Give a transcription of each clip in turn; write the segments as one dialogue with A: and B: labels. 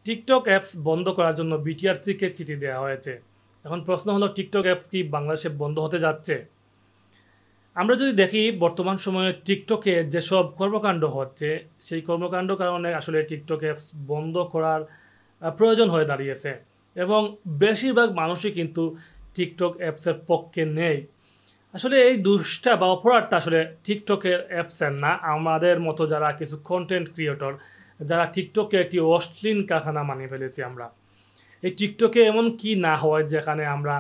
A: TikTok apps বন্ধ করার জন্য বিটিআরসিকে চিঠি দেওয়া হয়েছে। এখন প্রশ্ন হলো, টিকটক অ্যাপস কি বাংলাদেশে বন্ধ হতে যাচ্ছে? আমরা যদি দেখি বর্তমান সময়ে টিকটকে যেসব কর্মকাণ্ড হচ্ছে, সেই কর্মকাণ্ড কারণে আসলে টিকটক অ্যাপস বন্ধ করার প্রয়োজন হয়ে দাঁড়িয়েছে এবং বেশিরভাগ মানুষই কিন্তু টিকটক অ্যাপসের পক্ষে নেই। আসলে এই দুষ্টা বা অপরাধটা আসলে টিকটকের অ্যাপসের না, আমাদের মতো যারা কিছু কন্টেন্ট ক্রিয়েটর, যারা টিকটকে একটি অশ্লীল কারখানা মানিয়ে ফেলেছি আমরা। এই টিকটকে এমন কি না হয় যেখানে আমরা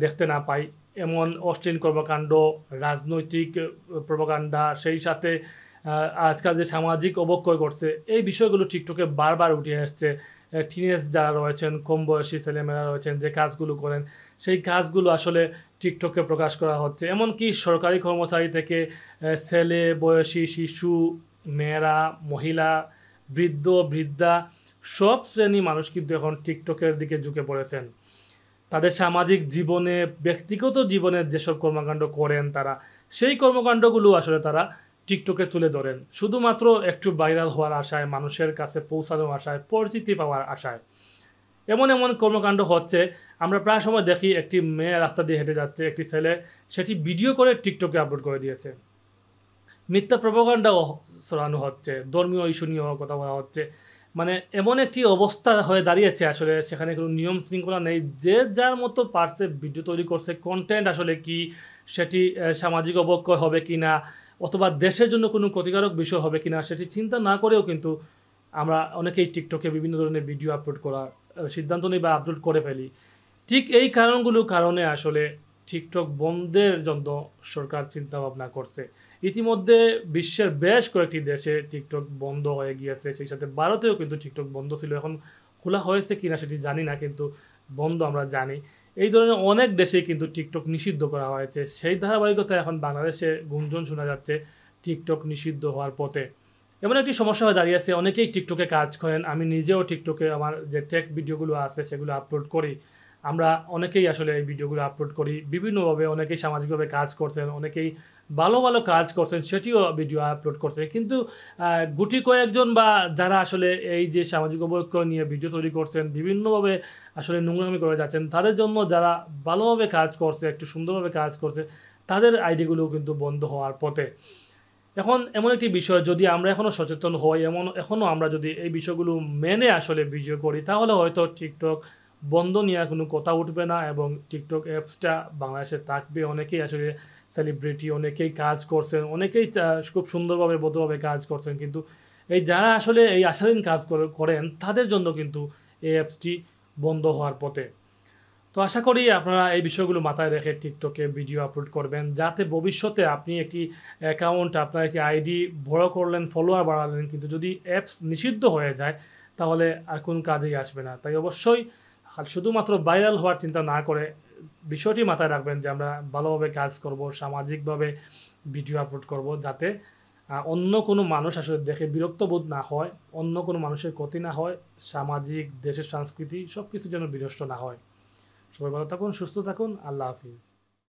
A: দেখতে না পাই এমন অশ্লীল কর্মকাণ্ড, রাজনৈতিক প্রপাগান্ডা, সেই সাথে আজকাল যে সামাজিক অবক্ষয় করছে, এই বিষয়গুলো টিকটকে বারবার উঠে আসছে। টিনেজ যারা রয়েছেন, কম বয়সী ছেলেমেয়েরা রয়েছেন, যে কাজগুলো করেন, সেই কাজগুলো আসলে টিকটকে প্রকাশ করা হচ্ছে। এমনকি সরকারি কর্মচারী থেকে ছেলে, বয়সী, শিশু, মেয়েরা, মহিলা, বৃদ্ধ, বৃদ্ধা, সব শ্রেণী মানুষ কিন্তু এখন টিকটকের দিকে ঝুঁকে পড়েছেন। তাদের সামাজিক জীবনে, ব্যক্তিগত জীবনের যেসব কর্মকাণ্ড করেন তারা, সেই কর্মকাণ্ডগুলো আসলে তারা টিকটকে তুলে ধরেন শুধুমাত্র একটু ভাইরাল হওয়ার আশায়, মানুষের কাছে পৌঁছানোর আশায়, পরিচিতি পাওয়ার আশায়। এমন এমন কর্মকাণ্ড হচ্ছে, আমরা প্রায় সময় দেখি একটি মেয়ে রাস্তা দিয়ে হেঁটে যাচ্ছে, একটি ছেলে সেটি ভিডিও করে টিকটকে আপলোড করে দিয়েছে। মিথ্যা প্রপাগান্ডাও ছড়ানো হচ্ছে, ধর্মীয় ইস্যু নিয়েও কথা বলা হচ্ছে। মানে এমন একটি অবস্থা হয়ে দাঁড়িয়েছে আসলে, সেখানে কোনো নিয়ম শৃঙ্খলা নেই। যে যার মতো পারছে ভিডিও তৈরি করছে। কন্টেন্ট আসলে কি, সেটি সামাজিক অবক্ষয় হবে কি না, অথবা দেশের জন্য কোনো ক্ষতিকারক বিষয় হবে কি না, সেটি চিন্তা না করেও কিন্তু আমরা অনেকেই টিকটকে বিভিন্ন ধরনের ভিডিও আপলোড করার সিদ্ধান্ত নিই বা আপলোড করে ফেলি। ঠিক এই কারণগুলোর কারণে আসলে টিকটক বন্ধের জন্য সরকার চিন্তা ভাবনা করছে। ইতিমধ্যে বিশ্বের বেশ কয়েকটি দেশে টিকটক বন্ধ হয়ে গিয়েছে, সেই সাথে ভারতেও কিন্তু টিকটক বন্ধ ছিল। এখন খোলা হয়েছে কিনা সেটি জানি না, কিন্তু বন্ধ আমরা জানি। এই ধরনের অনেক দেশেই কিন্তু টিকটক নিষিদ্ধ করা হয়েছে। সেই ধারাবাহিকতায় এখন বাংলাদেশে গুঞ্জন শোনা যাচ্ছে টিকটক নিষিদ্ধ হওয়ার পথে। এমন একটি সমস্যা হয়ে দাঁড়িয়েছে, অনেকেই টিকটকে কাজ করেন, আমি নিজেও টিকটকে আমার যে টেক ভিডিওগুলো আছে সেগুলো আপলোড করি। আমরা অনেকেই আসলে এই ভিডিওগুলো আপলোড করি বিভিন্নভাবে, অনেকেই সামাজিকভাবে কাজ করছেন, অনেকেই ভালো ভালো কাজ করছেন, সেটিও ভিডিও আপলোড করছে। কিন্তু গুটি কয়েকজন বা যারা আসলে এই যে সামাজিক অবক্ষয় নিয়ে ভিডিও তৈরি করছেন, বিভিন্নভাবে আসলে নোংরামি করে যাচ্ছেন, তাদের জন্য যারা ভালোভাবে কাজ করছে, একটু সুন্দরভাবে কাজ করছে, তাদের আইডিগুলোও কিন্তু বন্ধ হওয়ার পথে। এখন এমন একটি বিষয়, যদি আমরা এখনও সচেতন হই, এখনও আমরা যদি এই বিষয়গুলো মেনে আসলে ভিডিও করি, তাহলে হয়তো টিকটক বন্ধ নিয়ে কোনো কথা উঠবে না এবং টিকটক অ্যাপসটা বাংলাদেশে থাকবে। অনেকেই আসলে সেলিব্রিটি, অনেকেই কাজ করছেন, অনেকেই খুব সুন্দরভাবে ভদ্রভাবে কাজ করছেন, কিন্তু এই যারা আসলে এই আশালীন কাজ করেন তাদের জন্য কিন্তু এই অ্যাপসটি বন্ধ হওয়ার পথে। তো আশা করি আপনারা এই বিষয়গুলো মাথায় রেখে টিকটকে ভিডিও আপলোড করবেন, যাতে ভবিষ্যতে আপনি একটি অ্যাকাউন্ট, আপনার একটি আইডি বড় করলেন, ফলোয়ার বাড়ালেন, কিন্তু যদি অ্যাপস নিষিদ্ধ হয়ে যায় তাহলে আর কোন কাজেই আসবে না। তাই অবশ্যই শুধুমাত্র ভাইরাল হওয়ার চিন্তা না করে বিষয়টি মাথায় রাখবেন যে আমরা ভালোভাবে কাজ করব, সামাজিকভাবে ভিডিও আপলোড করব, যাতে অন্য কোনো মানুষ আসলে দেখে বিরক্ত বোধ না হয়, অন্য কোনো মানুষের ক্ষতি না হয়, সামাজিক, দেশের সংস্কৃতি সব কিছু যেন বিনষ্ট না হয়। সবাই ভালো থাকুন, সুস্থ থাকুন। আল্লাহ হাফিজ।